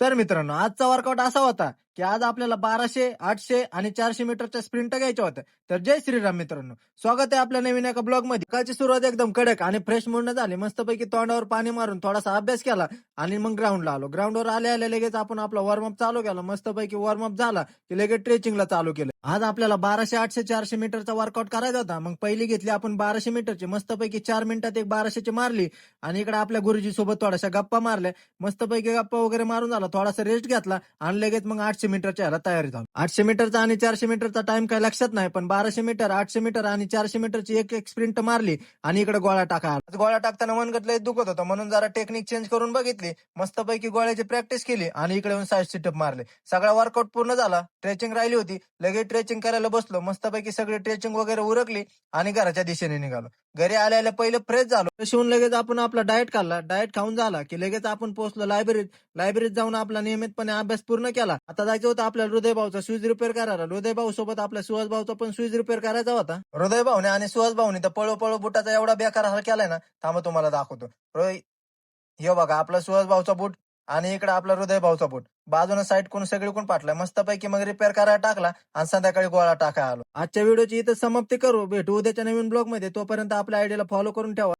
तर मित्रांनो, आजचा वर्कआउट असा होता की आज आपल्याला 1200, 800 आणि 400 मीटरच्या स्प्रिंट घ्यायच्या होत्या. तर जय श्रीराम मित्रांनो, स्वागत आहे आपल्या नवीन एका ब्लॉग मध्ये. सकाळची सुरुवात एकदम कडक आणि फ्रेश मूडनं झाली. मस्तपैकी तोंडावर पाणी मारून थोडासा अभ्यास केला आणि मग ग्राउंडला आलो. ग्राउंडवर आले लगेच आपण आपला वॉर्मअप चालू केला. मस्तपैकी वॉर्मअप झाला की लगेच स्ट्रेचिंगला चालू केलं. आज आपल्याला 1200, 800, 400 मीटरचा वर्कआउट करायचा होता. मग पहिली घेतली आपण 1200 मीटरची. मस्तपैकी 4 मिनिटात एक 1200ची मारली आणि इकडे आपल्या गुरुजी सोबत थोड्याशा गप्पा मारल्या. मस्तपैकी गप्पा वगैरे मारून झाला, थोडासा रेस्ट घेतला आणि लगेच मग 800 मीटरच्या ह्याला तयारी झाली. 800 मीटरचा आणि 400 मीटरचा टाइम काही लक्षात नाही, पण 1200 मीटर, 800 मीटर आणि 400 मीटरची एक एक स्प्रिंट मारली आणि इकडे गोळा टाका आला. गोळा टाकताना मनगट लय दुखत होतं, म्हणून जरा टेक्निक चेंज करून बघितली. मस्तपैकी गोळ्याची प्रॅक्टिस केली आणि इकडे येऊन साईड सिटअप मारले. सगळा वर्कआउट पूर्ण झाला. स्ट्रेचिंग राहिली होती, लगेच स्ट्रेचिंग करायला बसलो. मस्तपैकी सगळी स्ट्रेचिंग वगैरे उरकली आणि घराच्या दिशेने निघालो. घरी आल्या पहिले फ्रेश झालो. फ्रेश होऊन लगेच आपण आपला डाएट खाल्ला. डाएट खाऊन झाला की लगेच आपण पोहोचलो लायब्ररीत जाऊन आपला नियमितपणे अभ्यास पूर्ण केला. आता जायचं होतं आपल्याला हृदयभाऊचा स्विच रिपेअर करायला. हृदयभाऊ सोबत आपल्या सुहास भाऊचा पण स्विच रिपेअर करायचा होता. हृदयभाऊने आणि सुहास भाऊने तर पळो पळो बुटाचा एवढा बेकार हाल केलाय ना, थांबा तुम्हाला दाखवतो. हे बघा आपला सुहास भाऊचा बूट आणि इकडे आपला हृदय भाऊचा बूट. बाजूने साईड कोण सगळी कोण पाटलाय. मस्तपैकी मग रिपेअर करायला टाकला आणि संध्याकाळी गोळा टाकायला आलो. आजच्या व्हिडिओची इथं समाप्ती करू. भेटू उद्याच्या नवीन ब्लॉग मध्ये. तोपर्यंत आपल्या आयडीला फॉलो करून ठेवा.